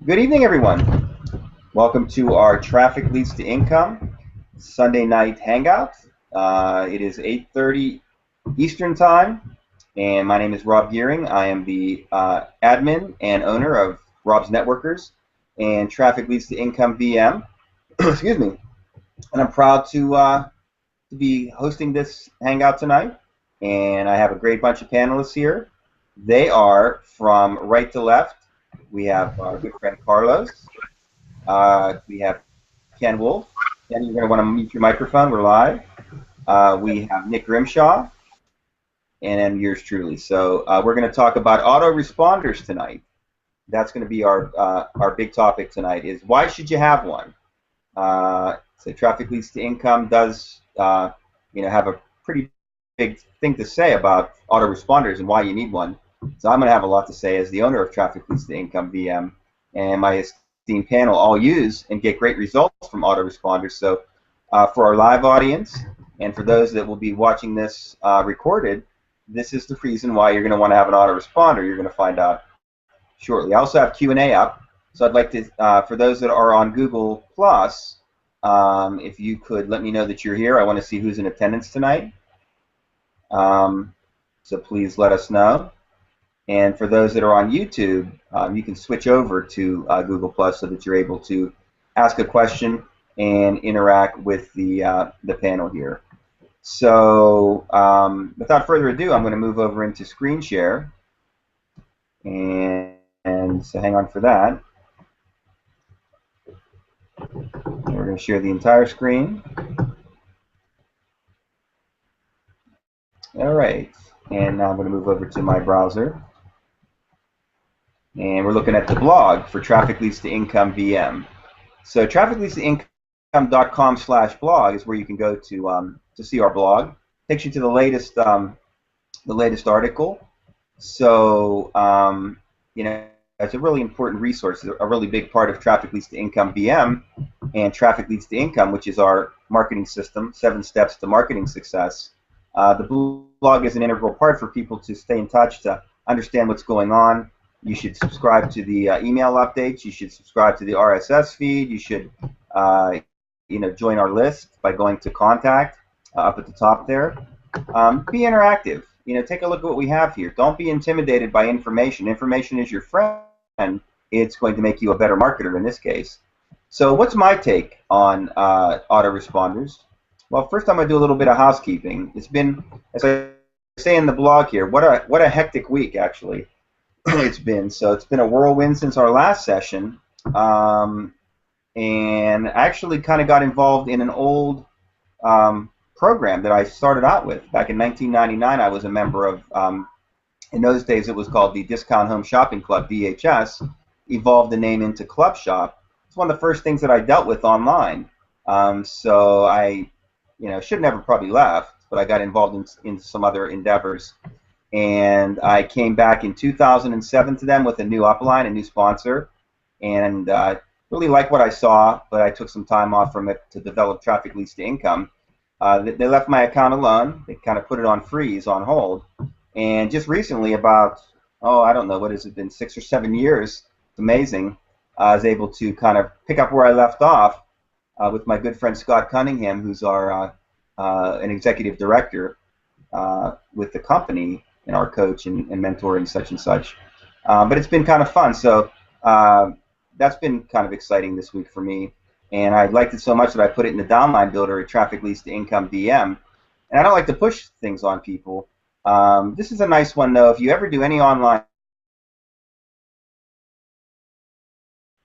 Good evening, everyone. Welcome to our Traffic Leads to Income Sunday night hangout. It is 8:30 Eastern Time, and my name is Rob Gearing. I am the admin and owner of Rob's Networkers and Traffic Leads to Income VM. Excuse me. And I'm proud to be hosting this hangout tonight. And I have a great bunch of panelists here. They are from right to left. We have our good friend Carlos. We have Ken Wolf. Ken, you're going to want to mute your microphone. We're live. We have Nick Grimshaw, and then yours truly. So we're going to talk about autoresponders tonight. That's going to be our big topic tonight. Is why should you have one? So Traffic Leads to Income does have a pretty big thing to say about autoresponders and why you need one. So I'm going to have a lot to say as the owner of Traffic Leads to Income VM, and my esteemed panel all use and get great results from autoresponders. So for our live audience and for those that will be watching this recorded, this is the reason why you're going to want to have an autoresponder. You're going to find out shortly. I also have Q&A up, so I'd like to, for those that are on Google Plus, if you could let me know that you're here. I want to see who's in attendance tonight. So please let us know. And for those that are on YouTube, you can switch over to Google Plus so that you're able to ask a question and interact with the panel here. So without further ado, I'm going to move over into screen share. And so hang on for that. And we're going to share the entire screen. All right. And now I'm going to move over to my browser. And we're looking at the blog for Traffic Leads to Income VM. So trafficleads2income.com/blog is where you can go to see our blog. Takes you to the latest article. So it's a really important resource, a really big part of Traffic Leads to Income VM and Traffic Leads to Income, which is our marketing system, 7 steps to marketing success. The blog is an integral part for people to stay in touch, to understand what's going on. You should subscribe to the email updates. You should subscribe to the RSS feed. You should, join our list by going to contact up at the top there. Be interactive. Take a look at what we have here. Don't be intimidated by information. Information is your friend. It's going to make you a better marketer in this case. So what's my take on autoresponders? Well, first I'm going to do a little bit of housekeeping. It's been, as I say in the blog here, what a hectic week actually. It's been a whirlwind since our last session, and I actually kind of got involved in an old program that I started out with back in 1999. I was a member of, in those days it was called the Discount Home Shopping Club, DHS, evolved the name into Club Shop. It's one of the first things that I dealt with online. So I should never probably left, but I got involved in some other endeavors. And I came back in 2007 to them with a new upline, a new sponsor, and really liked what I saw, but I took some time off from it to develop Traffic Leads to Income. They left my account alone. They kind of put it on freeze, on hold. And just recently, about, I don't know, what has it been, 6 or 7 years, it's amazing, I was able to kind of pick up where I left off with my good friend Scott Cunningham, who's our an executive director with the company, and our coach and mentor and such. But it's been kind of fun. So that's been kind of exciting this week for me. And I liked it so much that I put it in the downline builder at Traffic Leads to Income VM. And I don't like to push things on people. This is a nice one, though. If you ever do any online,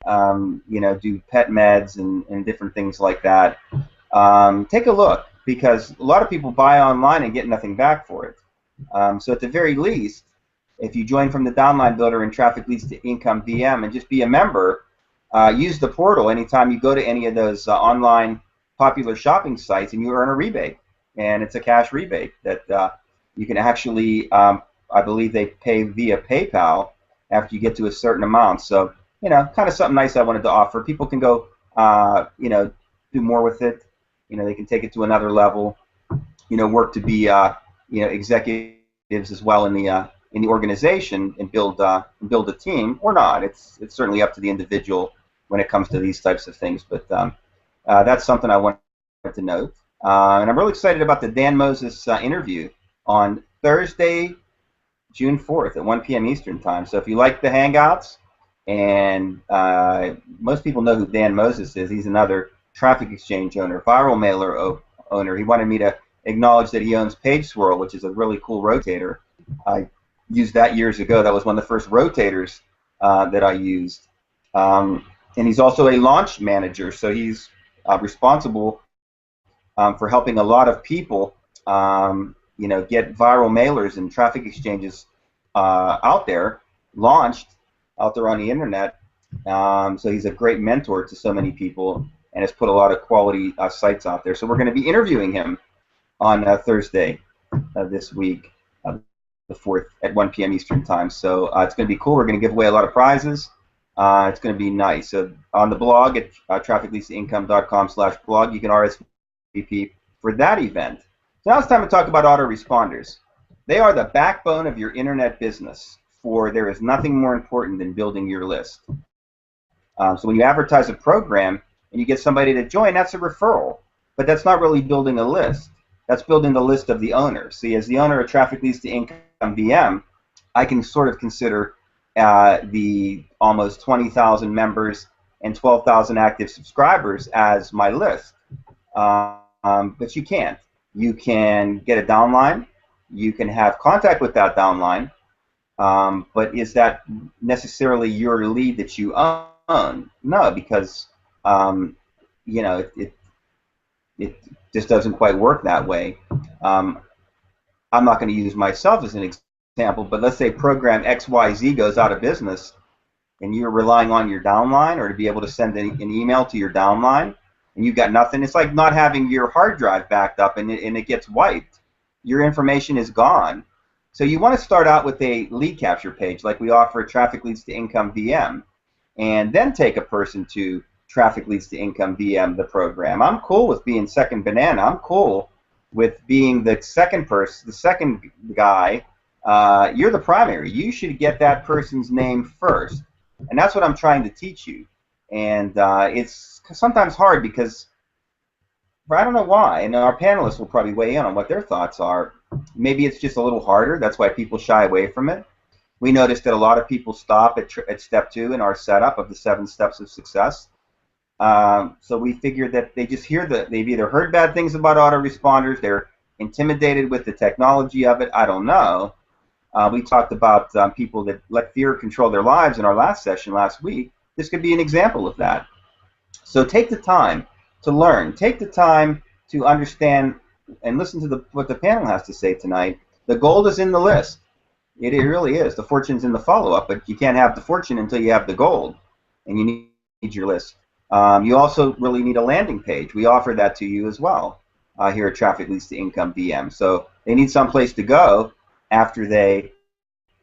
do pet meds and different things like that, take a look, because a lot of people buy online and get nothing back for it. So at the very least, if you join from the downline builder in Traffic Leads to Income VM and just be a member, use the portal anytime you go to any of those online popular shopping sites, and you earn a rebate. And it's a cash rebate that you can actually, I believe they pay via PayPal after you get to a certain amount. So, kind of something nice I wanted to offer. People can go, do more with it. They can take it to another level. Work to be executives as well in in the organization and build a team or not. It's certainly up to the individual when it comes to these types of things. But that's something I wanted to note. And I'm really excited about the Dan Moses interview on Thursday, June 4th at 1 p.m. Eastern Time. So if you like the Hangouts, and most people know who Dan Moses is. He's another traffic exchange owner, viral mailer owner. He wanted me to acknowledge that he owns PageSwirl, which is a really cool rotator. I used that years ago. That was one of the first rotators that I used. And he's also a launch manager, so he's responsible for helping a lot of people, get viral mailers and traffic exchanges out there, launched out there on the internet. So he's a great mentor to so many people and has put a lot of quality sites out there. So we're going to be interviewing him on Thursday this week, the 4th at 1 p.m. Eastern Time. So it's going to be cool. We're going to give away a lot of prizes. It's going to be nice. So on the blog at trafficleads2income.com/blog, you can RSVP for that event. So now it's time to talk about autoresponders. They are the backbone of your internet business, for there is nothing more important than building your list. So when you advertise a program and you get somebody to join, that's a referral. But that's not really building a list. That's building the list of the owner. See, as the owner of Traffic Leads to Income VM, I can sort of consider the almost 20,000 members and 12,000 active subscribers as my list. But you can't. You can get a downline. You can have contact with that downline. But is that necessarily your lead that you own? No, because it just doesn't quite work that way. I'm not going to use myself as an example, but let's say program XYZ goes out of business, and you're relying on your downline or to be able to send an email to your downline, and you've got nothing. It's like not having your hard drive backed up and it gets wiped. Your information is gone. So you want to start out with a lead capture page like we offer at Traffic Leads to Income VM, and then take a person to Traffic Leads to Income VM, the program. I'm cool with being second banana. I'm cool with being the second person, the second guy. You're the primary. You should get that person's name first. And that's what I'm trying to teach you. And it's sometimes hard because I don't know why, and our panelists will probably weigh in on what their thoughts are. Maybe it's just a little harder. That's why people shy away from it. We noticed that a lot of people stop at step 2 in our setup of the 7 steps of success. So we figured that they just hear they've either heard bad things about autoresponders, they're intimidated with the technology of it. I don't know. We talked about people that let fear control their lives in our last session last week. This could be an example of that. So take the time to learn. Take the time to understand and listen to what the panel has to say tonight. The gold is in the list. It really is. The fortune's in the follow-up, but you can't have the fortune until you have the gold, and you need your list. You also really need a landing page. We offer that to you as well here at Traffic Leads to Income VM. So they need some place to go after they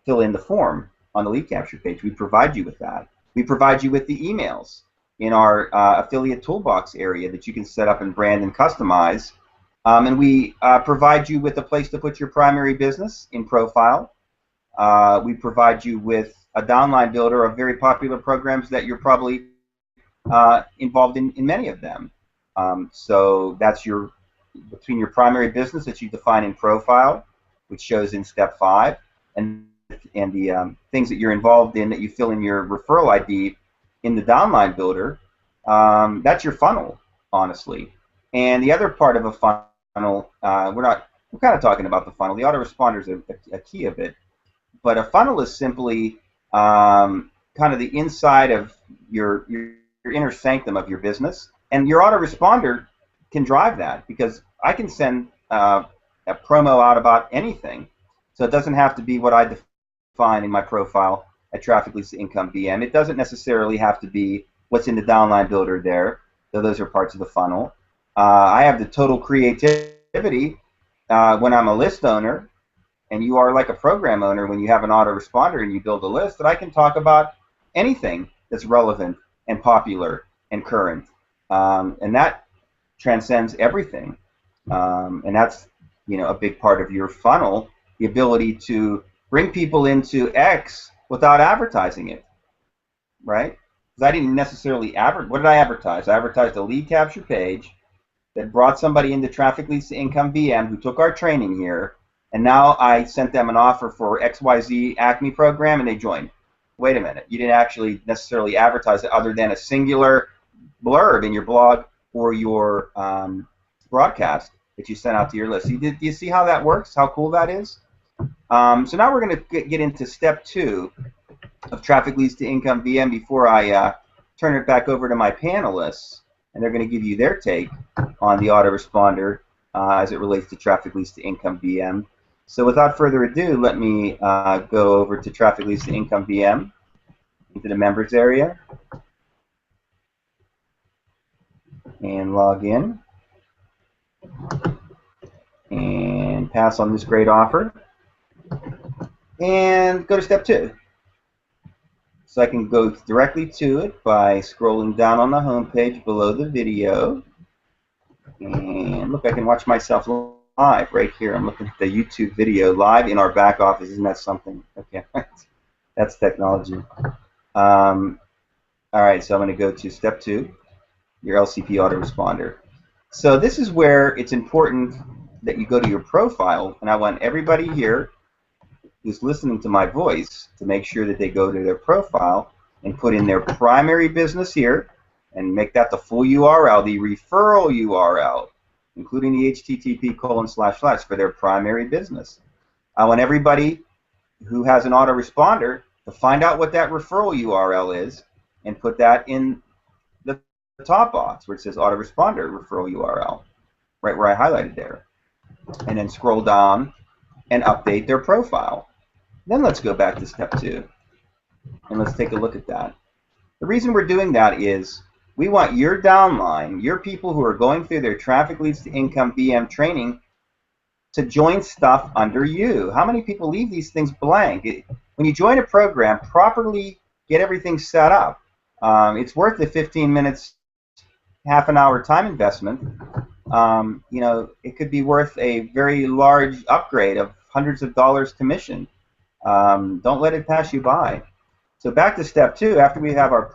fill in the form on the lead capture page. We provide you with that. We provide you with the emails in our affiliate toolbox area that you can set up and brand and customize. And we provide you with a place to put your primary business in profile. We provide you with a downline builder of very popular programs that you're probably involved in many of them. So that's between your primary business that you define in profile, which shows in step 5, and the things that you're involved in that you fill in your referral ID in the downline builder. That's your funnel, honestly. And the other part of a funnel, we're kind of talking about the funnel. The autoresponder is a key of it, but a funnel is simply kind of the inside of your inner sanctum of your business, and your autoresponder can drive that, because I can send a promo out about anything. So it doesn't have to be what I define in my profile at Traffic Leads to Income VM. It doesn't necessarily have to be what's in the downline builder there, though those are parts of the funnel. I have the total creativity when I'm a list owner, and you are like a program owner when you have an autoresponder and you build a list, that I can talk about anything that's relevant and popular and current. And that transcends everything. And that's a big part of your funnel, the ability to bring people into X without advertising it, right? Because I didn't necessarily advertise. What did I advertise? I advertised a lead capture page that brought somebody into Traffic Leads to Income VM who took our training here, and now I sent them an offer for XYZ Acme program, and they joined. Wait a minute, you didn't actually necessarily advertise it other than a singular blurb in your blog or your broadcast that you sent out to your list. Do you see how that works, how cool that is? So now we're going to get into step 2 of Traffic Leads to Income VM before I turn it back over to my panelists, and they're going to give you their take on the autoresponder as it relates to Traffic Leads to Income VM. So without further ado, let me go over to Traffic Leads to Income VM, into the members area, and log in, and pass on this great offer, and go to step 2. So I can go directly to it by scrolling down on the home page below the video. And look, I can watch myself live right here. I'm looking at the YouTube video live in our back office. Isn't that something? Okay, that's technology. All right, so I'm going to go to step 2, your LCP autoresponder. So this is where it's important that you go to your profile, and I want everybody here who's listening to my voice to make sure that they go to their profile and put in their primary business here and make that the full URL, the referral URL, including the http:// for their primary business. I want everybody who has an autoresponder to find out what that referral URL is and put that in the top box where it says autoresponder referral URL, right where I highlighted there. And then scroll down and update their profile. Then let's go back to step 2 and let's take a look at that. The reason we're doing that is we want your downline, your people who are going through their Traffic Leads to Income VM training, to join stuff under you. How many people leave these things blank? When you join a program, properly get everything set up. It's worth the 15 minutes, half an hour time investment. You know, it could be worth a very large upgrade of hundreds of dollars commission. Don't let it pass you by. So back to step 2, after we have our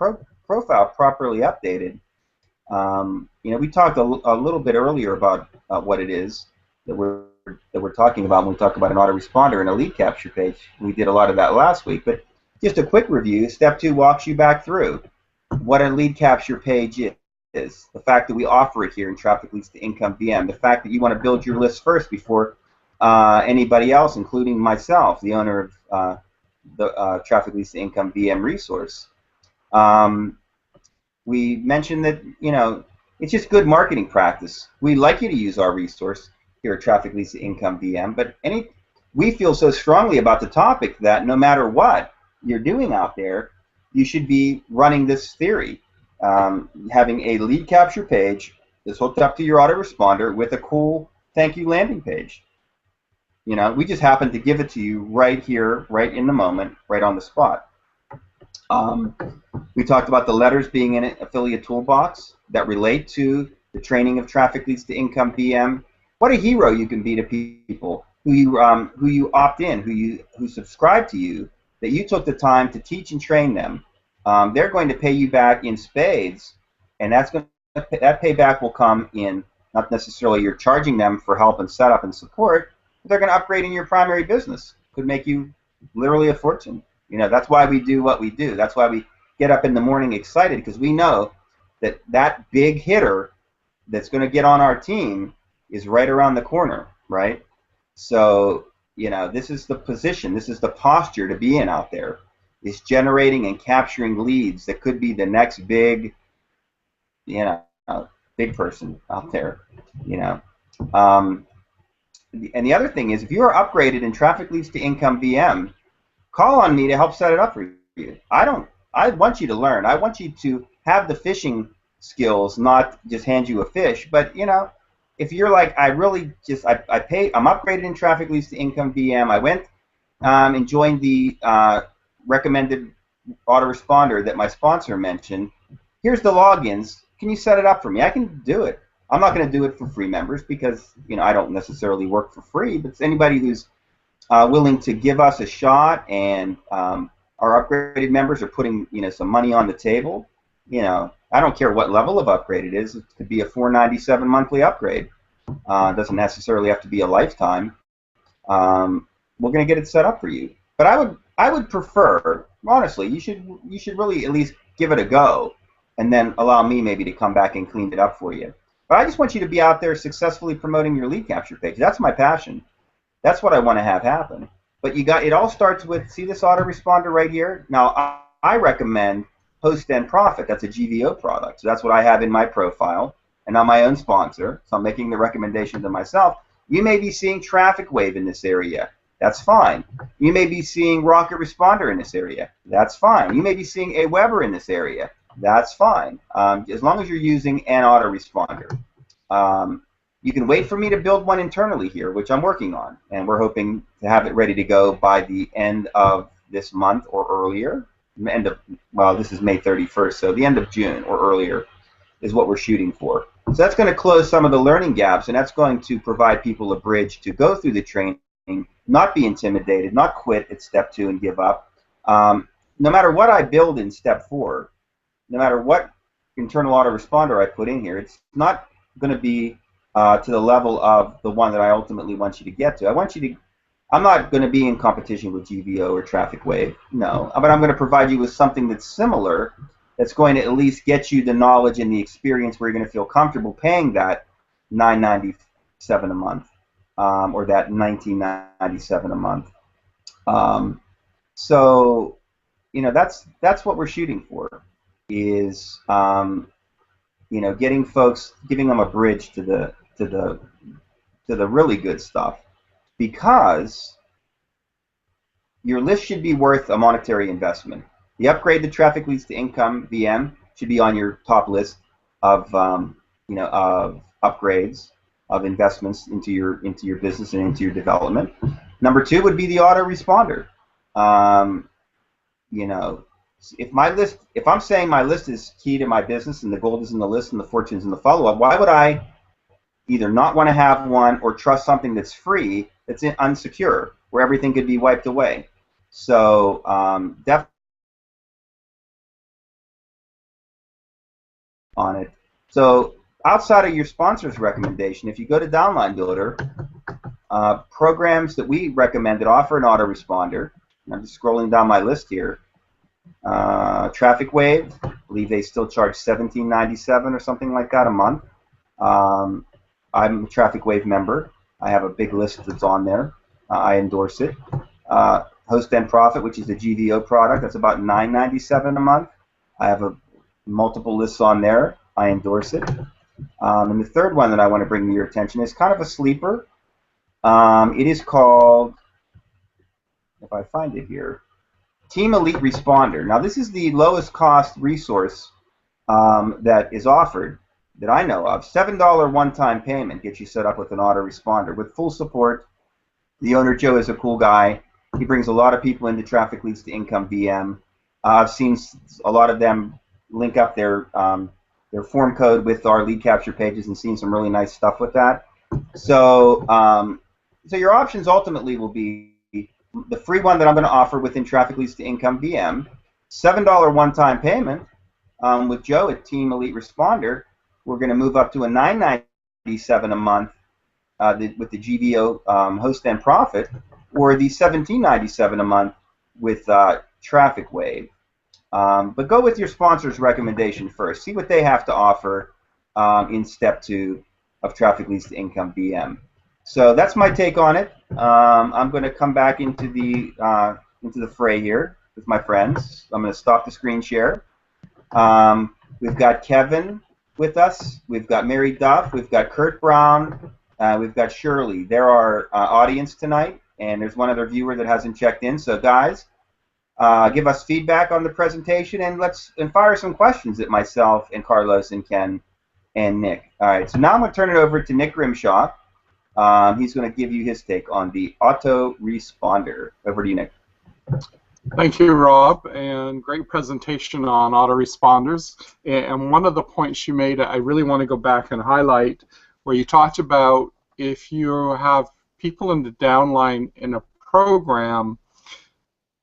profile properly updated, you know, we talked a little bit earlier about what it is that we're talking about when we talk about an autoresponder and a lead capture page. We did a lot of that last week, but just a quick review. Step 2 walks you back through what a lead capture page is, the fact that we offer it here in Traffic Leads to Income VM, the fact that you want to build your list first before anybody else, including myself, the owner of the Traffic Leads to Income VM resource. We mentioned that, you know, it's just good marketing practice. We like you to use our resource here at Traffic Leads to Income VM, but we feel so strongly about the topic that no matter what you're doing out there, you should be running this theory, having a lead capture page that's hooked up to your autoresponder with a cool thank you landing page. You know, we just happen to give it to you right here, right in the moment, right on the spot. We talked about the letters being in an affiliate toolbox that relate to the training of Traffic Leads to Income VM. What a hero you can be to people who you opt in, who subscribe to you, that you took the time to teach and train them. They're going to pay you back in spades, and that payback will come in not necessarily you're charging them for help and setup and support, but they're going to upgrade in your primary business. Could make you literally a fortune. You know, that's why we do what we do. That's why we get up in the morning excited, because we know that that big hitter that's going to get on our team is right around the corner, right? So, you know, this is the position, this is the posture to be in out there, is generating and capturing leads that could be the next big, you know, big person out there, you know. And the other thing is, if you are upgraded in Traffic Leads to Income VM, call on me to help set it up for you. I want you to learn. I want you to have the fishing skills, not just hand you a fish. But, you know, if you're like, I'm upgraded in Traffic Leads to Income VM. I went and joined the recommended autoresponder that my sponsor mentioned. Here's the logins. Can you set it up for me? I can do it. I'm not going to do it for free members because, you know, I don't necessarily work for free. But anybody who's willing to give us a shot, and our upgraded members are putting some money on the table. I don't care what level of upgrade it is. It could be a $4.97 monthly upgrade. It doesn't necessarily have to be a lifetime. We're going to get it set up for you. But I would prefer, honestly, you should really at least give it a go, and then allow me maybe to come back and clean it up for you. But I just want you to be out there successfully promoting your lead capture page. That's my passion. That's what I want to have happen. But it all starts with, see this autoresponder right here? Now, I recommend Host and Profit. That's a GVO product. So that's what I have in my profile. And I'm my own sponsor, so I'm making the recommendation to myself. You may be seeing Traffic Wave in this area. That's fine. You may be seeing AutoResponder in this area. That's fine. You may be seeing Aweber in this area. That's fine. As long as you're using an autoresponder. You can wait for me to build one internally here, which I'm working on, and we're hoping to have it ready to go by the end of this month or earlier. Well, this is May 31st, so the end of June or earlier is what we're shooting for. So that's going to close some of the learning gaps, and that's going to provide people a bridge to go through the training, not be intimidated, not quit at step 2 and give up. No matter what I build in step 4, no matter what internal autoresponder I put in here, it's not going to be to the level of the one that I ultimately want you to get to. I'm not going to be in competition with GVO or Traffic Wave, no, but I'm going to provide you with something that's similar, that's going to at least get you the knowledge and the experience where you're going to feel comfortable paying that $9.97 a month or that $19.97 a month. So, that's what we're shooting for, is getting folks, giving them a bridge to the really good stuff, because your list should be worth a monetary investment. The upgrade to Trafficleads2incomeVM should be on your top list of of upgrades, of investments into your business and into your development. Number 2 would be the autoresponder. If I'm saying my list is key to my business, and the gold is in the list and the fortune is in the follow-up, why would I either not want to have one or trust something that's free, that's unsecure, where everything could be wiped away? So definitely on it. So outside of your sponsor's recommendation, if you go to Downline Builder, programs that we recommend that offer an autoresponder, and I'm just scrolling down my list here. Traffic Wave, I believe they still charge $17.97 or something like that a month. I'm a Traffic Wave member. I have a big list that's on there. I endorse it. Host and Profit, which is a GVO product, that's about $9.97 a month. I have multiple lists on there. I endorse it. And the third one that I want to bring to your attention is kind of a sleeper. It is called, if I find it here, Team Elite Responder. Now, this is the lowest cost resource that is offered that I know of. $7 one-time payment gets you set up with an autoresponder with full support. The owner, Joe, is a cool guy. He brings a lot of people into Trafficleads2incomeVM. I've seen a lot of them link up their form code with our lead capture pages and seen some really nice stuff with that. So, so your options ultimately will be the free one that I'm going to offer within Trafficleads2incomeVM, $7 one-time payment with Joe at Team Elite Responder. We're going to move up to a $9.97 a month with the GVO Host and Profit, or the $17.97 a month with Traffic Wave. But go with your sponsor's recommendation first. See what they have to offer in step 2 of Trafficleads2incomeVM. So that's my take on it. I'm going to come back into the fray here with my friends. I'm going to stop the screen share. We've got Kevin with us. We've got Mary Duff. We've got Kurt Brown. We've got Shirley. They're our audience tonight, and there's one other viewer that hasn't checked in. So guys, give us feedback on the presentation, and fire some questions at myself and Carlos and Ken and Nick. All right. So now I'm going to turn it over to Nick Grimshaw. He's going to give you his take on the autoresponder. Over to you, Nick. Thank you, Rob, and great presentation on autoresponders. And one of the points you made, I really want to go back and highlight, where you talked about if you have people in the downline in a program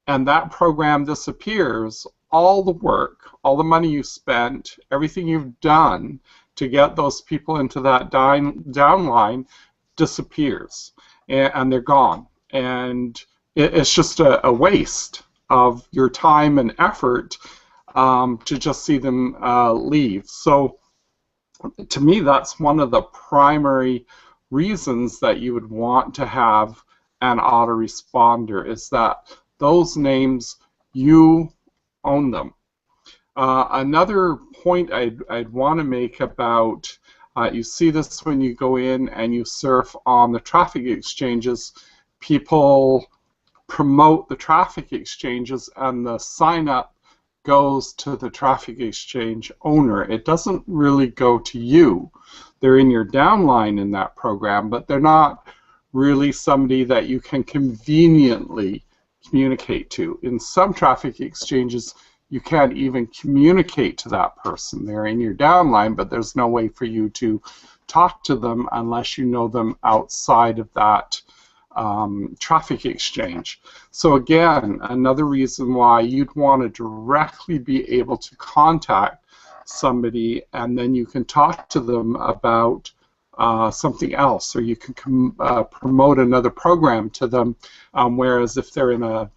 and that program disappears, all the work, all the money you spent, everything you've done to get those people into that downline disappears, and they're gone. And it's just a waste of your time and effort to just see them leave. So to me, that's one of the primary reasons that you would want to have an autoresponder, is that those names, you own them. Another point I'd want to make about, you see this when you go in and you surf on the traffic exchanges, people promote the traffic exchanges and the sign up goes to the traffic exchange owner. It doesn't really go to you. They're in your downline in that program, but they're not really somebody that you can conveniently communicate to. In some traffic exchanges, you can't even communicate to that person. They're in your downline, but there's no way for you to talk to them unless you know them outside of that traffic exchange. So again, another reason why you'd want to directly be able to contact somebody, and then you can talk to them about something else, or you can promote another program to them, whereas if they're in a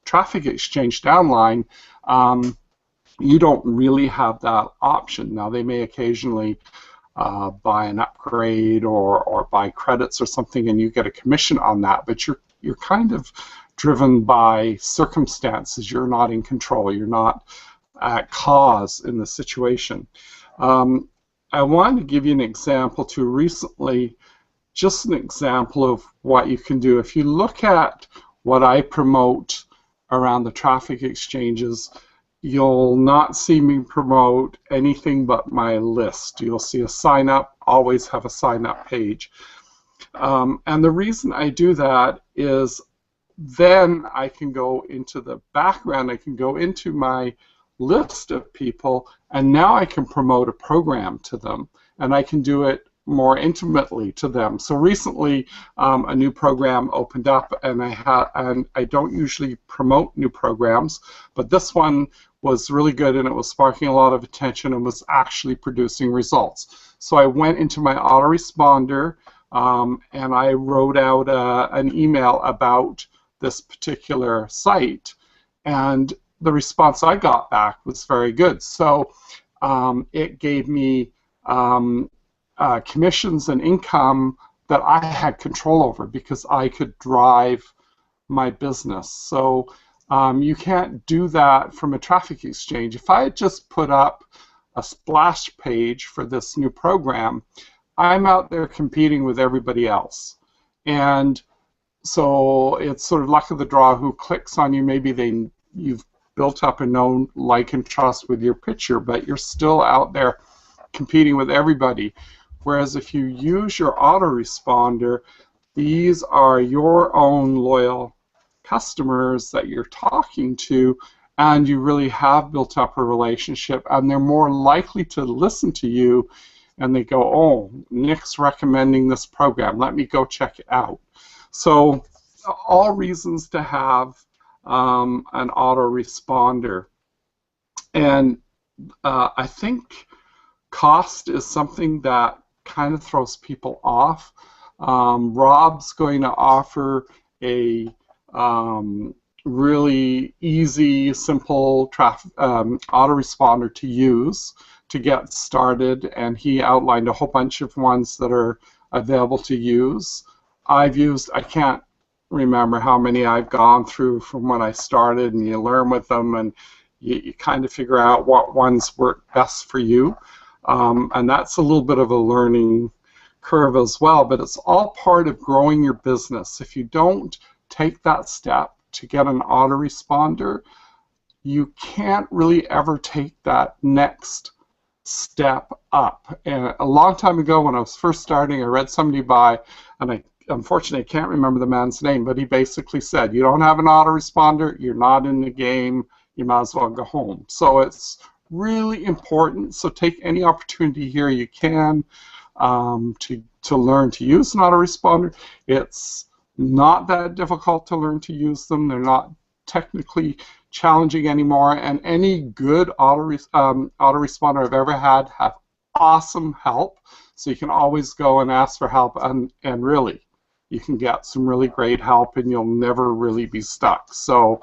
traffic exchange downline, you don't really have that option. Now, they may occasionally buy an upgrade or buy credits or something, and you get a commission on that, but you're kind of driven by circumstances. You're not in control. You're not at cause in the situation. I wanted to give you an example too recently, just an example of what you can do. If you look at what I promote around the traffic exchanges, you'll not see me promote anything but my list. You'll see a sign up, always have a sign up page. And the reason I do that is then I can go into the background, I can go into my list of people, and now I can promote a program to them, and I can do it more intimately to them. So recently, a new program opened up, and I don't usually promote new programs, but this one was really good, and it was sparking a lot of attention and was actually producing results. So I went into my AutoResponder, and I wrote out an email about this particular site, and the response I got back was very good. So it gave me commissions and income that I had control over because I could drive my business. So you can't do that from a traffic exchange. If I had just put up a splash page for this new program, I'm out there competing with everybody else. And so it's sort of luck of the draw who clicks on you. Maybe you've built up a known like and trust with your picture, but you're still out there competing with everybody. Whereas if you use your autoresponder, these are your own loyal customers that you're talking to, and you really have built up a relationship, and they're more likely to listen to you, and they go, oh, Nick's recommending this program, let me go check it out. So all reasons to have an autoresponder. And I think cost is something that kind of throws people off. Rob's going to offer a really easy, simple autoresponder to use to get started, and he outlined a whole bunch of ones that are available to use. I've used, I can't remember how many I've gone through from when I started, and you learn with them, and you kind of figure out what ones work best for you. And that's a little bit of a learning curve as well, but it's all part of growing your business. If you don't take that step to get an autoresponder, you can't really ever take that next step up. And a long time ago when I was first starting, I read somebody by, and unfortunately I can't remember the man's name, but he basically said, you don't have an autoresponder, you're not in the game, you might as well go home. So it's really important. So take any opportunity here you can to learn to use an autoresponder. It's not that difficult to learn to use them. They're not technically challenging anymore, and any good autoresponder I've ever had have awesome help, so you can always go and ask for help, and really you can get some really great help and you'll never really be stuck. So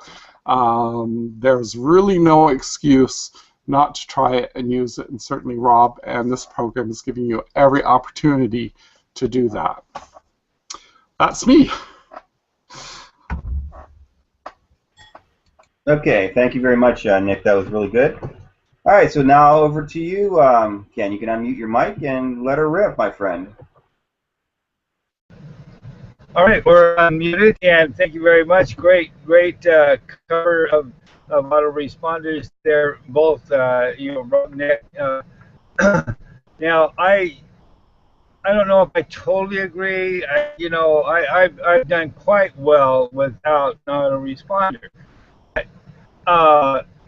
there's really no excuse not to try it and use it, and certainly Rob and this program is giving you every opportunity to do that. That's me. Okay, thank you very much, Nick. That was really good. All right, so now over to you, Ken. You can unmute your mic and let her rip, my friend. All right, we're unmuted, and thank you very much. Great cover of autoresponders there, both Rob, Nick. Now, I don't know if I totally agree. I've done quite well without an autoresponder.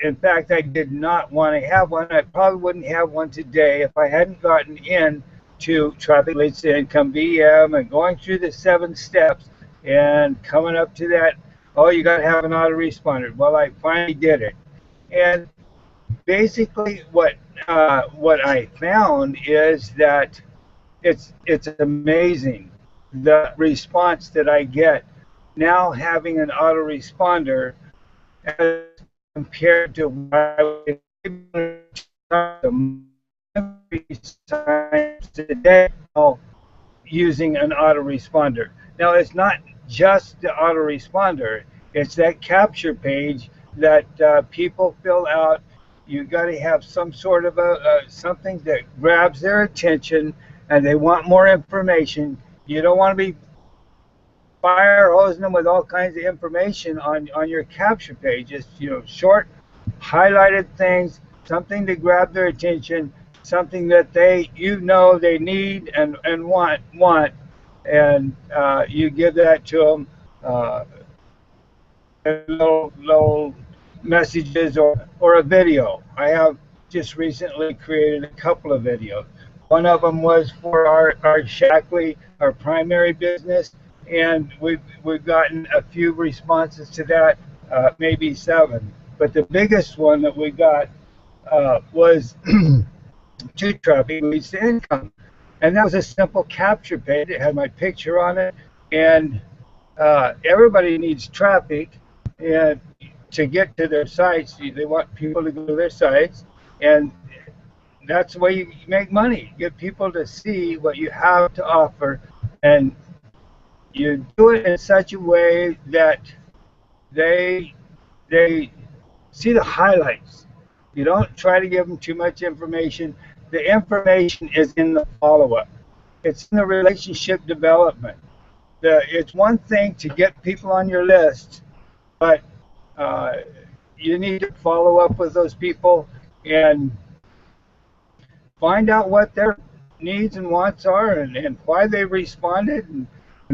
In fact, I did not want to have one. I probably wouldn't have one today if I hadn't gotten in to Trafficleads2incomeVM and going through the 7 steps and coming up to that, oh, you got to have an autoresponder. Well, I finally did it. And basically what I found is that it's amazing the response that I get now having an autoresponder as compared to what I would today using an autoresponder. Now, it's not just the autoresponder, it's that capture page that people fill out. You got to have some sort of something that grabs their attention and they want more information. You don't want to be fire hosing them with all kinds of information on your capture page. Just short, highlighted things, something to grab their attention, something that they need and want, and you give that to them. Little messages or a video. I have just recently created a couple of videos. One of them was for our Shackley, our primary business, and we've gotten a few responses to that, maybe 7. But the biggest one that we got was to Trafficleads2income, and that was a simple capture page. It had my picture on it, and everybody needs traffic, and to get to their sites, they want people to go to their sites, and that's the way you make money. Get people to see what you have to offer, and you do it in such a way that they see the highlights. You don't try to give them too much information. The information is in the follow-up. It's in the relationship development. It's one thing to get people on your list, but you need to follow up with those people and find out what their needs and wants are and why they responded and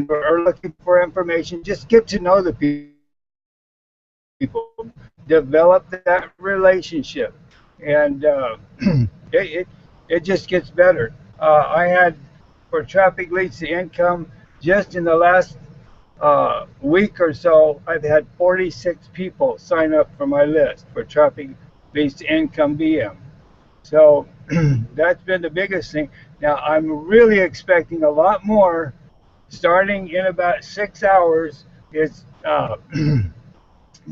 are looking for information. Just get to know the people, develop that relationship, and it just gets better. I had, for Trafficleads2income, just in the last week or so, I've had 46 people sign up for my list for Trafficleads2incomeVM. So that's been the biggest thing. Now, I'm really expecting a lot more. Starting in about 6 hours, it's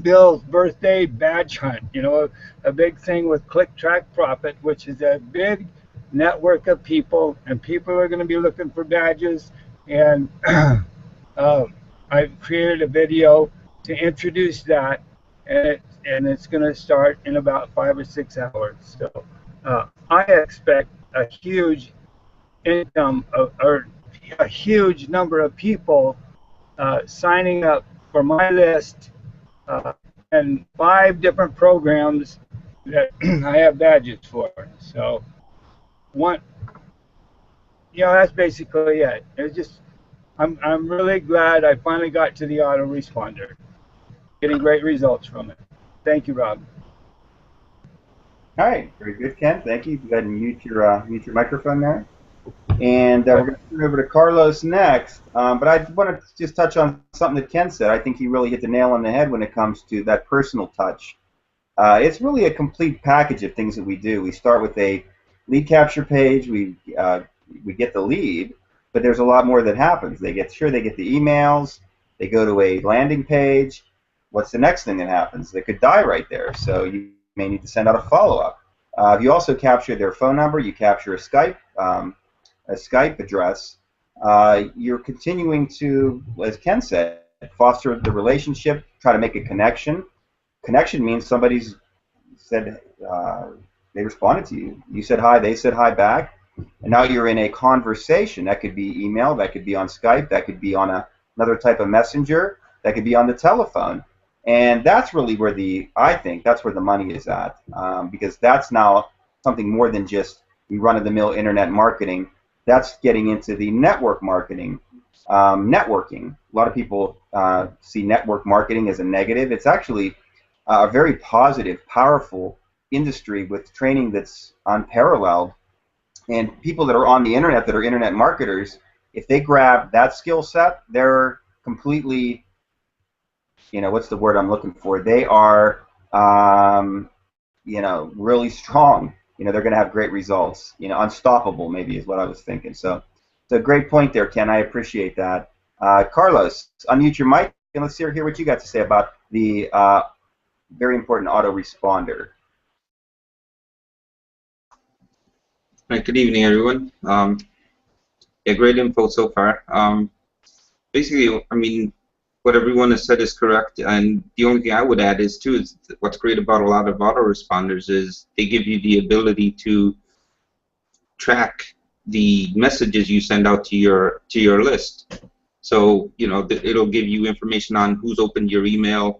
Bill's birthday badge hunt. A big thing with Click Track Profit, which is a big network of people, and people are going to be looking for badges. And I've created a video to introduce that, and it's going to start in about 5 or 6 hours. So I expect a huge income or a huge number of people signing up for my list, and 5 different programs that I have badges for. So that's basically it. It's just I'm really glad I finally got to the autoresponder. Getting great results from it. Thank you, Rob. All right, very good, Ken. Thank you. Go ahead and mute your microphone there. And we're going to turn over to Carlos next. But I want to just touch on something that Ken said. I think he really hit the nail on the head when it comes to that personal touch. It's really a complete package of things that we do. We start with a lead capture page. We get the lead, but there's a lot more that happens. They get the emails. They go to a landing page. What's the next thing that happens? They could die right there. So you may need to send out a follow-up. If you also capture their phone number, you capture a Skype address. You're continuing to, as Ken said, foster the relationship. Try to make a connection. Connection means somebody's said they responded to you. You said hi, they said hi back, and now you're in a conversation. That could be email, that could be on Skype, that could be on another type of messenger, that could be on the telephone, and that's really where I think that's where the money is at, because that's now something more than just the run-of-the-mill internet marketing. That's getting into the network marketing. Networking. A lot of people see network marketing as a negative. It's actually a very positive, powerful industry with training that's unparalleled. And people that are on the internet that are internet marketers, if they grab that skill set, they're completely, what's the word I'm looking for? They are, really strong. They're going to have great results. Unstoppable maybe is what I was thinking. So it's a great point there, Ken. I appreciate that. Carlos, unmute your mic and let's hear what you got to say about the very important AutoResponder. Right, good evening, everyone. Yeah, great info so far. Basically, I mean, what everyone has said is correct, and the only thing I would add is what's great about a lot of autoresponders is they give you the ability to track the messages you send out to your list. So it'll give you information on who's opened your email,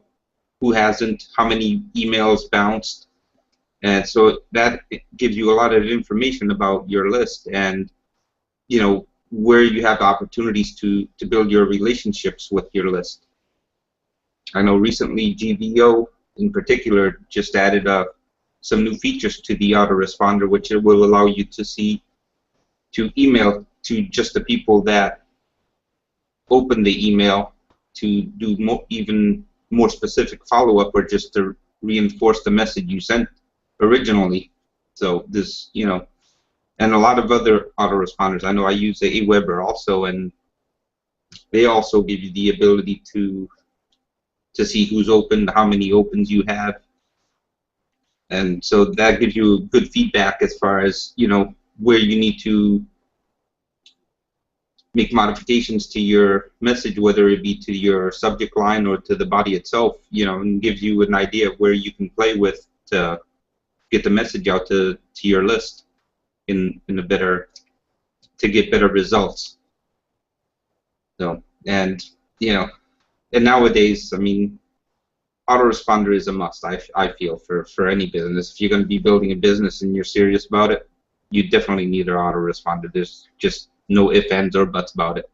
who hasn't, how many emails bounced, and so that gives you a lot of information about your list and where you have opportunities to build your relationships with your list. I know recently GVO in particular just added some new features to the AutoResponder, which will allow you to email to just the people that open the email to do even more specific follow-up or just to reinforce the message you sent originally. So this, and a lot of other autoresponders. I know I use Aweber also, and they also give you the ability to see who's opened, how many opens you have, and so that gives you good feedback as far as where you need to make modifications to your message, whether it be to your subject line or to the body itself, and gives you an idea of where you can play with to get the message out to your list to get better results. So, and nowadays, I mean, AutoResponder is a must, I feel, for any business. If you're going to be building a business and you're serious about it, you definitely need an AutoResponder. There's just no ifs, ands, or buts about it.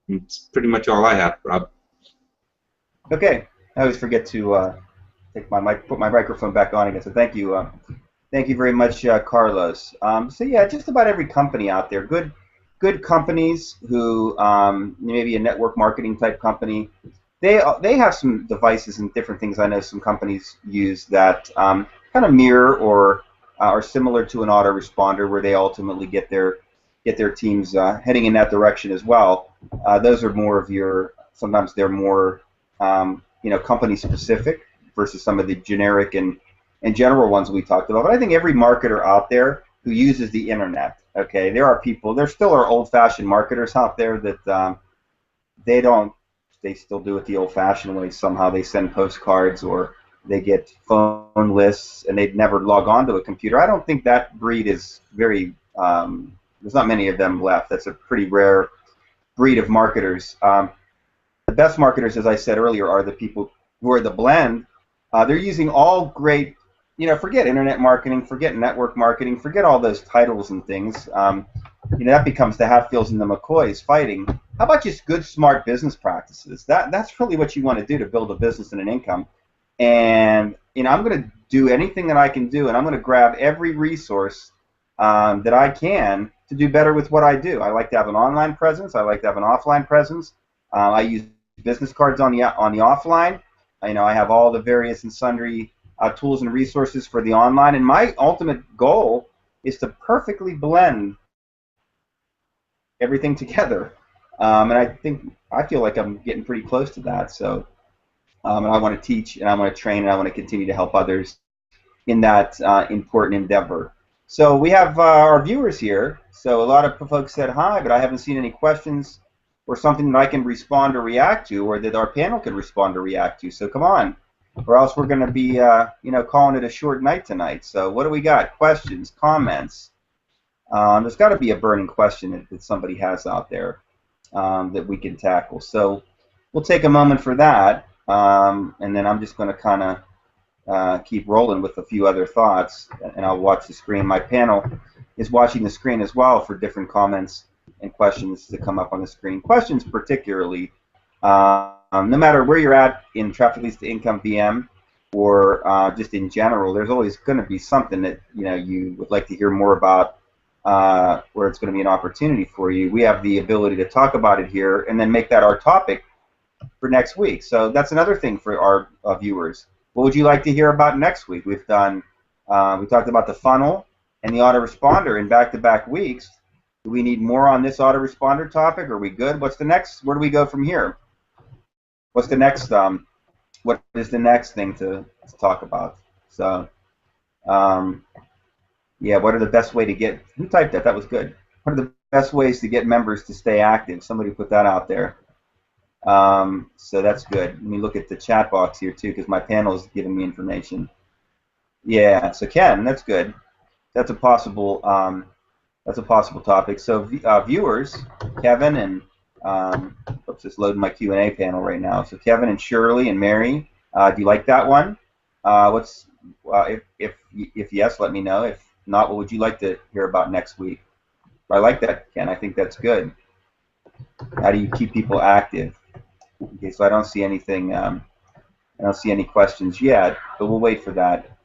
It's pretty much all I have, Rob. Okay. I always forget to take my mic, put my microphone back on again. So thank you very much, Carlos. So yeah, just about every company out there, good companies who maybe a network marketing type company, they have some devices and different things I know some companies use that kind of mirror or are similar to an AutoResponder, where they ultimately get their teams heading in that direction as well. Those are more of sometimes they're more company specific versus some of the generic and general ones we talked about. But I think every marketer out there who uses the internet, okay, there still are old-fashioned marketers out there that they still do it the old-fashioned way. Somehow they send postcards or they get phone lists and they'd never log on to a computer. I don't think that breed is very, there's not many of them left. That's a pretty rare breed of marketers. The best marketers, as I said earlier, are the people who are the blend. They're using all great, forget internet marketing, forget network marketing, forget all those titles and things. That becomes the Hatfields and the McCoys fighting. How about just good, smart business practices? That's really what you want to do to build a business and an income. And I'm going to do anything that I can do, and I'm going to grab every resource that I can to do better with what I do. I like to have an online presence. I like to have an offline presence. I use business cards on the offline. I have all the various and sundry tools and resources for the online. And my ultimate goal is to perfectly blend everything together. And I feel like I'm getting pretty close to that. So, and I want to teach, and I want to train, and I want to continue to help others in that important endeavor. So we have our viewers here. So a lot of folks said hi, but I haven't seen any questions or something that I can respond or react to, or that our panel can respond or react to. So come on, or else we're going to be, calling it a short night tonight. So what do we got? Questions, comments? There's got to be a burning question that somebody has out there that we can tackle. So we'll take a moment for that, and then I'm just going to kind of keep rolling with a few other thoughts, and I'll watch the screen. My panel is watching the screen as well for different comments and questions to come up on the screen. Questions particularly, no matter where you're at in Traffic Leads to Income VM or just in general, there's always going to be something that you would like to hear more about, where it's going to be an opportunity for you. We have the ability to talk about it here and then make that our topic for next week. So that's another thing for our viewers. What would you like to hear about next week? We talked about the funnel and the autoresponder in back-to-back weeks. Do we need more on this autoresponder topic? Are we good? What's the next? Where do we go from here? What's the next? What is the next thing to talk about? So, yeah. What are the best way to get? Who typed that? That was good. What are the best ways to get members to stay active? Somebody put that out there. So that's good. Let me look at the chat box here too, because my panel is giving me information. Yeah, so Ken, that's good. That's a possible topic. So viewers, Kevin and oops, just loading my Q&A panel right now. So Kevin and Shirley and Mary, do you like that one? If yes, let me know. If not, what would you like to hear about next week? I like that, Ken. I think that's good. How do you keep people active? Okay, so I don't see anything. I don't see any questions yet, but we'll wait for that.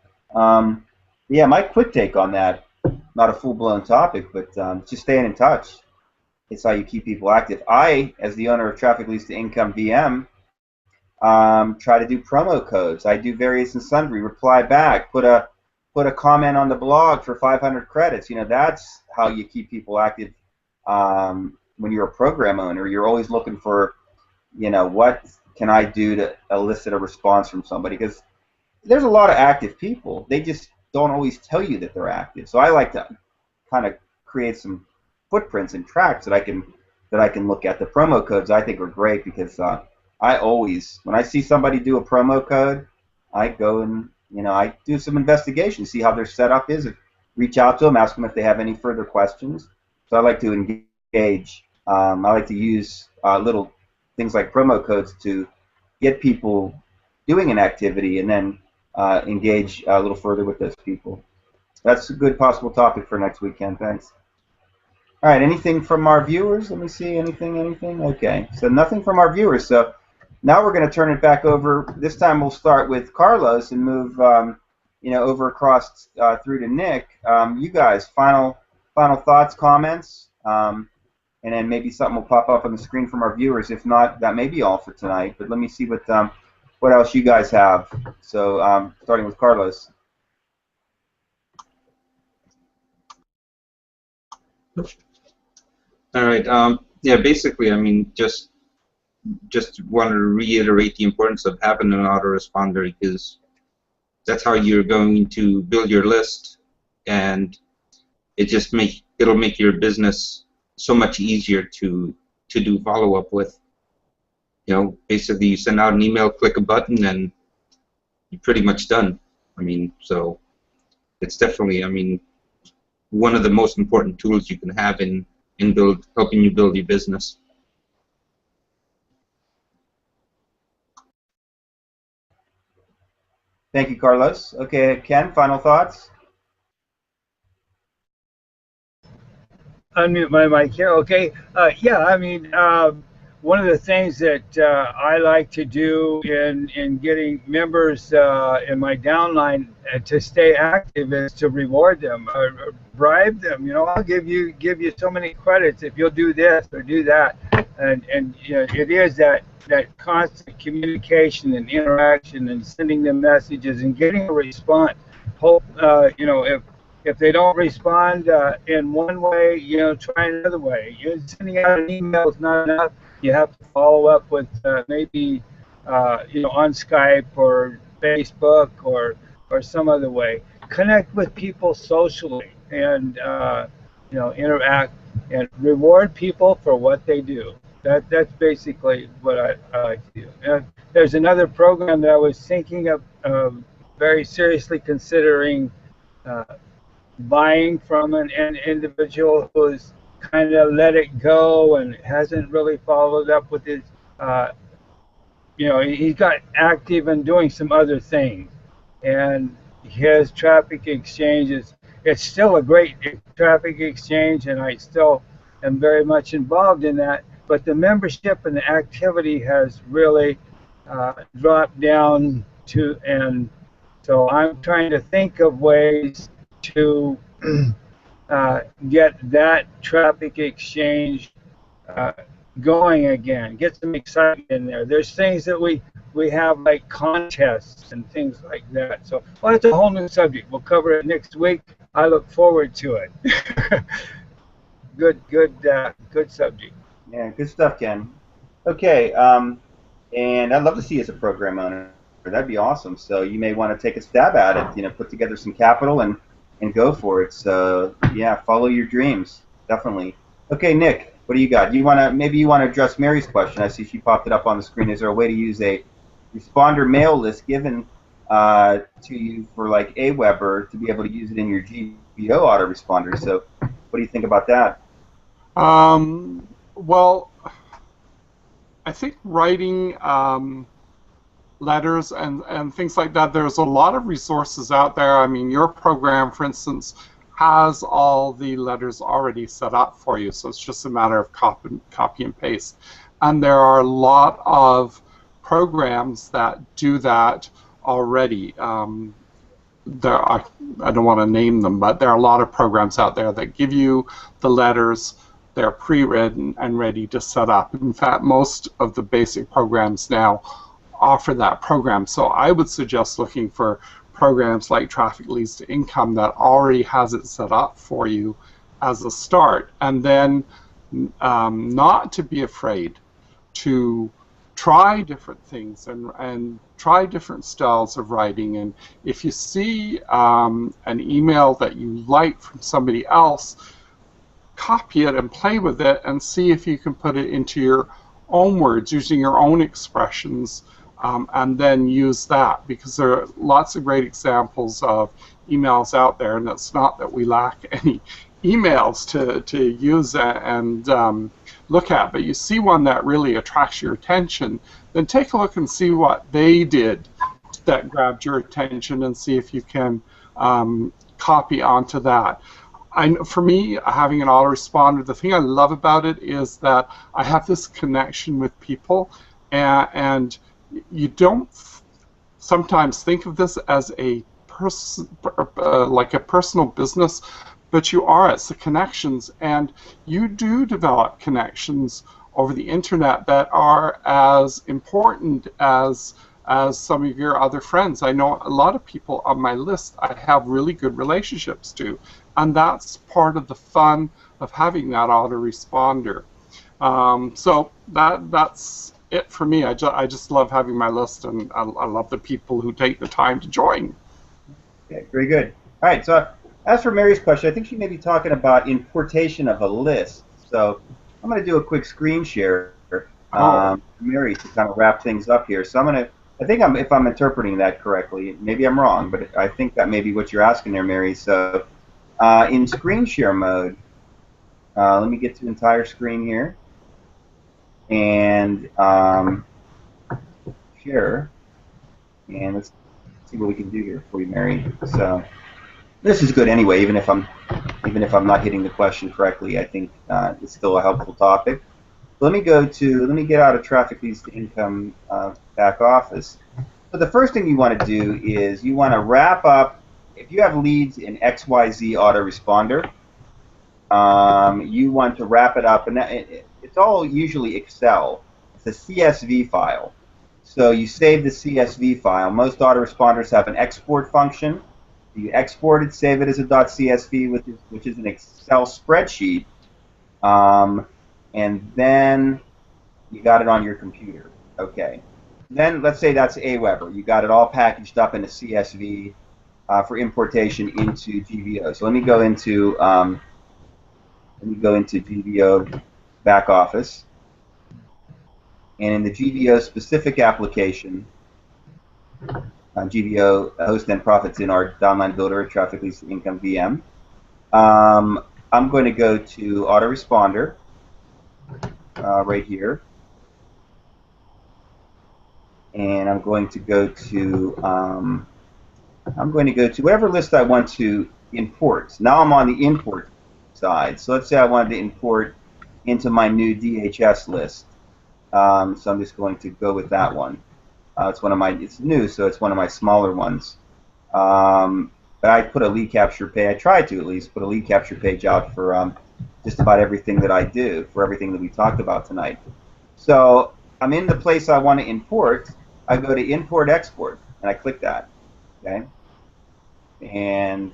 Yeah, my quick take on that. Not a full-blown topic, but just staying in touch. It's how you keep people active. I, as the owner of Traffic Leads to Income VM, try to do promo codes. I do various and sundry. Reply back. Put a comment on the blog for 500 credits. That's how you keep people active. When you're a program owner, you're always looking for, what can I do to elicit a response from somebody? Because there's a lot of active people. They just don't always tell you that they're active. So I like to kind of create some footprints and tracks that I can look at. The promo codes I think are great because I always, when I see somebody do a promo code, I go and I do some investigation, see how their setup is, reach out to them, ask them if they have any further questions. So I like to engage. I like to use little things like promo codes to get people doing an activity and then engage a little further with those people. That's a good possible topic for next weekend. Thanks. All right, anything from our viewers? Let me see. Anything? Okay, so nothing from our viewers. So now we're going to turn it back over. This time we'll start with Carlos and move, over across through to Nick. You guys, final thoughts, comments, and then maybe something will pop up on the screen from our viewers. If not, that may be all for tonight. But let me see what else you guys have. So starting with Carlos. All right. Yeah. Basically, I mean, just want to reiterate the importance of having an autoresponder because that's how you're going to build your list, and it'll make your business so much easier to do follow-up with. Basically you send out an email, click a button, and you're pretty much done. I mean, so it's definitely, I mean, one of the most important tools you can have in helping you build your business. Thank you, Carlos. Okay, Ken, final thoughts? Unmute my mic here. Okay. Yeah, I mean, one of the things that I like to do in getting members in my downline to stay active is to reward them, or bribe them. You know, I'll give you so many credits if you'll do this or do that, and you know, it is that constant communication and interaction and sending them messages and getting a response. Hope you know, if they don't respond in one way, you know, try another way. You know, sending out an email is not enough. You have to follow up with maybe you know, on Skype or Facebook or some other way. Connect with people socially and you know, interact and reward people for what they do. That's basically what I like to do. And there's another program that I was thinking of very seriously considering buying from an individual who's kind of let it go and hasn't really followed up with his, you know, he's got active and doing some other things. And his traffic exchange it's still a great traffic exchange, and I still am very much involved in that. But the membership and the activity has really dropped down to, and so I'm trying to think of ways to get that traffic exchange going again, get some excitement in there. There's things that we have like contests and things like that. So, well, that's a whole new subject. We'll cover it next week. I look forward to it. Good subject. Yeah, good stuff, Ken. Okay, and I'd love to see you as a program owner. That'd be awesome. So you may want to take a stab at it. You know, put together some capital and go for it. So yeah, follow your dreams, definitely. Okay, Nick, what do you got? Maybe you want to address Mary's question. I see she popped it up on the screen. Is there a way to use a responder mail list given to you for like Aweber to be able to use it in your GPO autoresponder? So what do you think about that? Well, I think writing letters and things like that, there's a lot of resources out there. I mean, your program, for instance, has all the letters already set up for you, so it's just a matter of copy and paste. And there are a lot of programs that do that already. I don't want to name them, but there are a lot of programs out there that give you the letters. They're pre-written and ready to set up. In fact, most of the basic programs now offer that program. So I would suggest looking for programs like Traffic Leads to Income that already has it set up for you as a start. And then not to be afraid to try different things and try different styles of writing. And if you see an email that you like from somebody else, copy it and play with it and see if you can put it into your own words using your own expressions, and then use that, because there are lots of great examples of emails out there, and it's not that we lack any emails to use and look at, but you see one that really attracts your attention, then take a look and see what they did that grabbed your attention and see if you can copy onto that. For me, having an autoresponder, the thing I love about it is that I have this connection with people, and you don't sometimes think of this as a like a personal business, but you are. It's the connections, and you do develop connections over the internet that are as important as some of your other friends. I know a lot of people on my list I have really good relationships to, and that's part of the fun of having that autoresponder. So that's it for me. I just love having my list, and I love the people who take the time to join. Okay, very good. All right, so as for Mary's question, I think she may be talking about importation of a list. So I'm going to do a quick screen share, Mary, to kind of wrap things up here. So if I'm interpreting that correctly, maybe I'm wrong, but I think that may be what you're asking there, Mary. So in screen share mode, let me get to entire screen here, and share, and let's see what we can do here for you, Mary. So this is good anyway, even if I'm not hitting the question correctly. I think it's still a helpful topic. let me get out of Traffic Leads to Income back office. So the first thing you want to do is you want to wrap up, if you have leads in XYZ AutoResponder, you want to wrap it up, and it's all usually Excel. It's a CSV file. So you save the CSV file. Most autoresponders have an export function. You export it, save it as a .csv, which is an Excel spreadsheet, and then you got it on your computer. Okay. Then let's say that's Aweber. You got it all packaged up in a CSV for importation into GVO. So let me go into GVO back office, and in the GVO specific application, GVO host and profits in our downline builder, Trafficleads2incomeVM. I'm going to go to AutoResponder right here, and I'm going to go to whatever list I want to import. Now I'm on the import side. So let's say I wanted to import into my new DHS list. So I'm just going to go with that one. It's new, so it's one of my smaller ones. But I put a lead capture page. I tried to at least put a lead capture page out for just about everything that I do, for everything that we talked about tonight. So I'm in the place I want to import. I go to Import Export, and I click that. Okay, and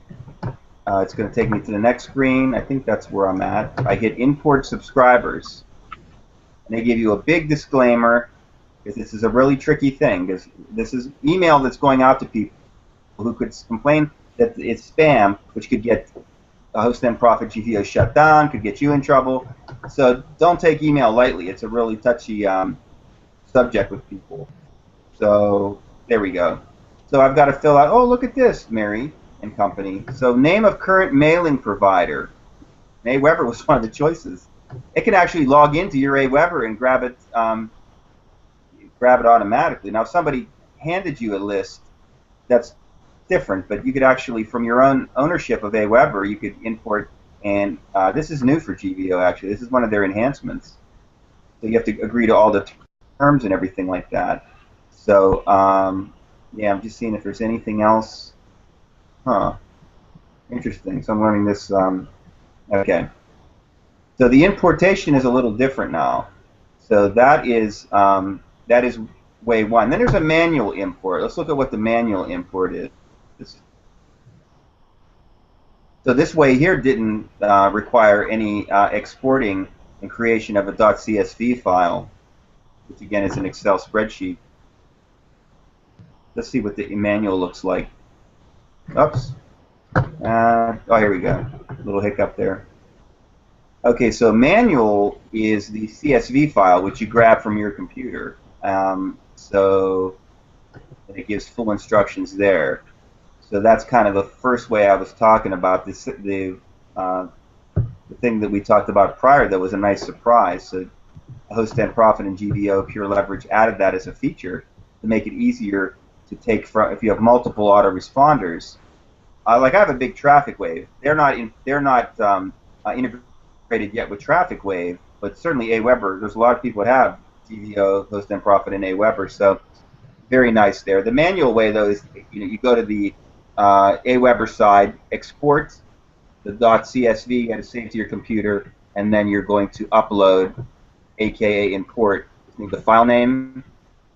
it's going to take me to the next screen. I think that's where I'm at. I hit Import Subscribers, and they give you a big disclaimer, because this is a really tricky thing, because this is email that's going out to people who could complain that it's spam, which could get a host and profit GVO shut down, could get you in trouble. So don't take email lightly. It's a really touchy subject with people. So there we go. So I've got to fill out, oh, look at this, Mary and company. So name of current mailing provider. Aweber was one of the choices. It can actually log into your Aweber and grab it automatically. Now, if somebody handed you a list, that's different, but you could actually, from your own ownership of Aweber, you could import, and this is new for GVO, actually. This is one of their enhancements. So you have to agree to all the terms and everything like that. So, yeah, I'm just seeing if there's anything else. Huh. Interesting. So I'm learning this. Okay. So the importation is a little different now. So that is way one. Then there's a manual import. Let's look at what the manual import is. So this way here didn't require any exporting and creation of a .csv file, which again is an Excel spreadsheet. Let's see what the manual looks like. Oops. Oh, here we go. A little hiccup there. Okay, so manual is the CSV file which you grab from your computer. So it gives full instructions there. So that's kind of the first way I was talking about this. The thing that we talked about prior that was a nice surprise. So Host and Profit and GVO Pure Leverage added that as a feature to make it easier to take from if you have multiple autoresponders. Like I have a big Traffic Wave. They're not integrated yet with Traffic Wave, but certainly Aweber. There's a lot of people that have GVO, Host and Profit, and Aweber. So very nice there. The manual way though is you go to the Aweber side, export the .csv, you got to save it to your computer, and then you're going to upload, aka import, the file name,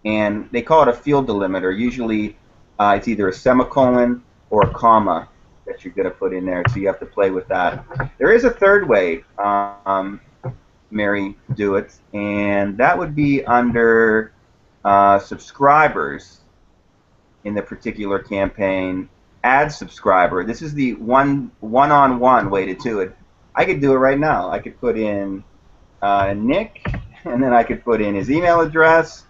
and they call it a field delimiter. Usually it's either a semicolon or a comma that you're going to put in there, so you have to play with that. There is a third way, Mary, to do it, and that would be under subscribers in the particular campaign. Add subscriber. This is the one-on-one way to do it. I could do it right now. I could put in Nick, and then I could put in his email address.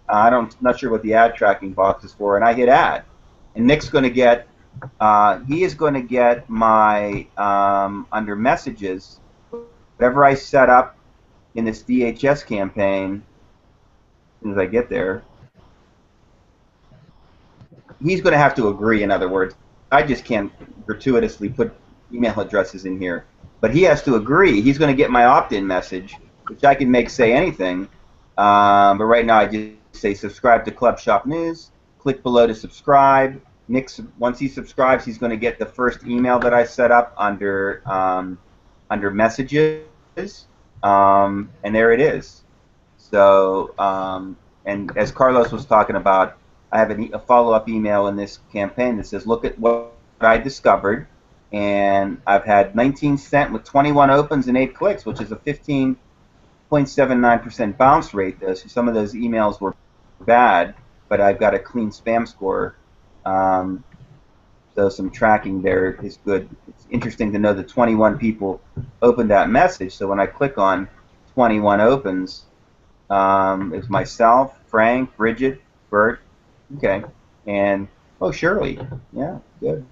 Not sure what the ad tracking box is for, and I hit add. And Nick's going to get, he is going to get my, under messages, whatever I set up in this DHS campaign, as soon as I get there, he's going to have to agree, in other words. I just can't gratuitously put email addresses in here. But he has to agree. He's going to get my opt-in message, which I can make say anything. But right now I just say subscribe to Club Shop News. Click below to subscribe. Nick, once he subscribes, he's going to get the first email that I set up under under messages, and there it is. So, and as Carlos was talking about, I have a follow-up email in this campaign that says, look at what I discovered, and I've had 19 sent with 21 opens and 8 clicks, which is a 15.79% bounce rate. Though, so some of those emails were bad, but I've got a clean spam score. So some tracking there is good. It's interesting to know that 21 people opened that message. So when I click on 21 opens, it's myself, Frank, Bridget, Bert, okay, and oh, Shirley, yeah, good,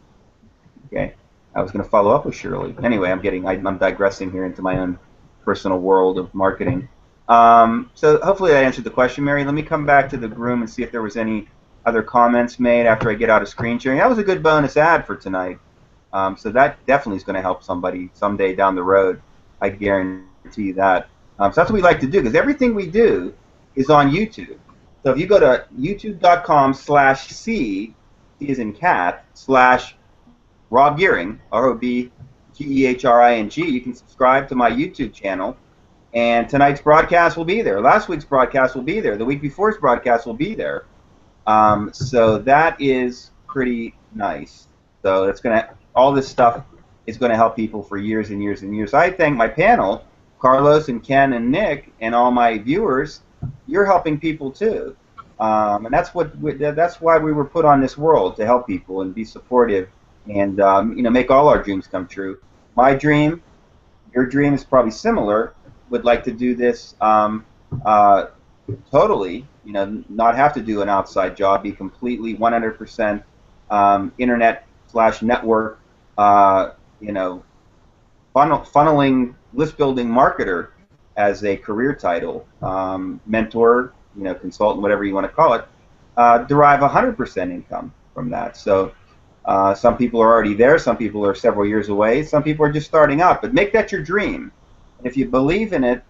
okay. I was going to follow up with Shirley. Anyway, I'm digressing here into my own personal world of marketing. So hopefully I answered the question, Mary. Let me come back to the room and see if there was any other comments made after I get out of screen sharing. That was a good bonus ad for tonight. So that definitely is going to help somebody someday down the road. I guarantee you that. So that's what we like to do, because everything we do is on YouTube. So if you go to youtube.com/C as in cat, /Rob Gearing, ROBGEHRING, you can subscribe to my YouTube channel. And tonight's broadcast will be there. Last week's broadcast will be there. The week before's broadcast will be there. So that is pretty nice. So it's all this stuff is going to help people for years and years and years. I thank my panel, Carlos and Ken and Nick, and all my viewers. You're helping people too, and that's why we were put on this world, to help people and be supportive, and make all our dreams come true. My dream, your dream is probably similar. Would like to do this totally, not have to do an outside job, be completely 100% internet/network, funneling, list building marketer as a career title, mentor, consultant, whatever you want to call it, derive 100% income from that. So some people are already there, some people are several years away, some people are just starting out, but make that your dream. And if you believe in it,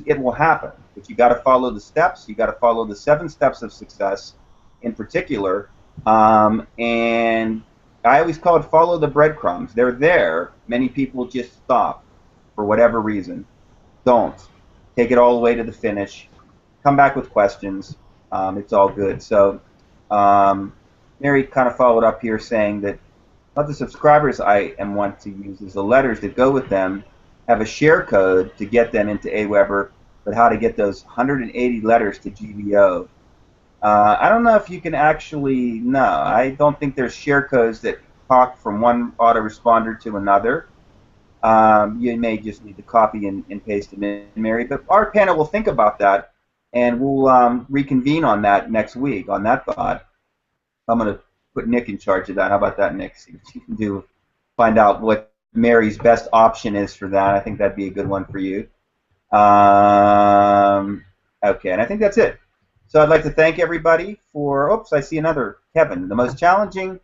it will happen. But you got to follow the steps. You got to follow the 7 steps of success, in particular. And I always call it follow the breadcrumbs. They're there. Many people just stop for whatever reason. Don't take it all the way to the finish. Come back with questions. It's all good. So Mary kind of followed up here saying that what the subscribers I want to use is the letters that go with them have a share code to get them into Aweber, but how to get those 180 letters to GVO. I don't know if you can actually, no, I don't think there's share codes that talk from one autoresponder to another. You may just need to copy and paste them in, Mary, but our panel will think about that, and we'll reconvene on that next week, on that thought. I'm going to put Nick in charge of that. How about that, Nick? See what you can do. Find out what Mary's best option is for that. I think that'd be a good one for you. Okay, and I think that's it. So I'd like to thank everybody for, oops, I see another, Kevin. The most challenging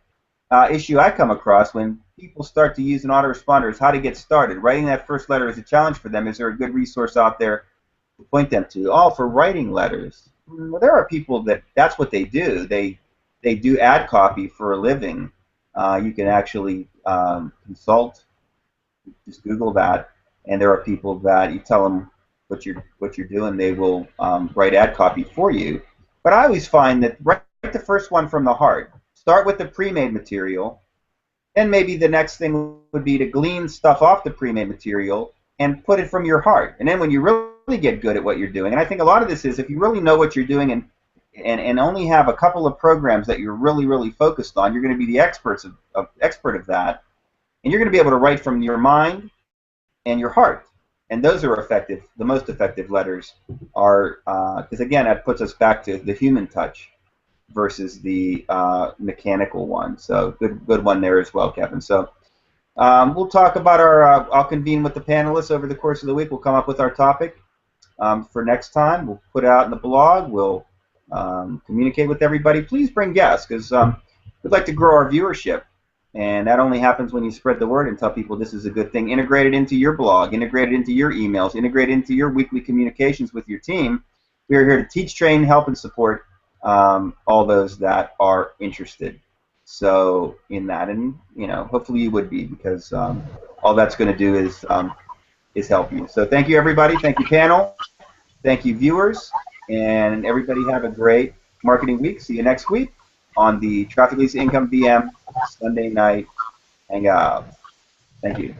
issue I come across when people start to use an autoresponder is how to get started. Writing that first letter is a challenge for them. Is there a good resource out there to point them to? Oh, for writing letters. Well, there are people that's what they do. They do ad copy for a living. You can actually consult. Just Google that, and there are people that you tell them what you're doing, they will write ad copy for you. But I always find that write the first one from the heart. Start with the pre-made material, and maybe the next thing would be to glean stuff off the pre-made material and put it from your heart. And then when you really get good at what you're doing, and I think a lot of this is if you really know what you're doing and only have a couple of programs that you're really focused on, you're going to be the expert of that. And you're going to be able to write from your mind and your heart. And those are effective. The most effective letters are, because again, that puts us back to the human touch versus the mechanical one. So good one there as well, Kevin. So we'll talk about I'll convene with the panelists over the course of the week. We'll come up with our topic for next time. We'll put it out in the blog. We'll communicate with everybody. Please bring guests, because we'd like to grow our viewership. And that only happens when you spread the word and tell people this is a good thing. Integrate it into your blog, integrate it into your emails, integrate it into your weekly communications with your team. We are here to teach, train, help, and support all those that are interested. So in that, and hopefully you would be, because all that's going to do is help you. So thank you, everybody. Thank you, panel. Thank you, viewers. And everybody have a great marketing week. See you next week on the Traffic Leads to Income VM Sunday night hangout. Thank you.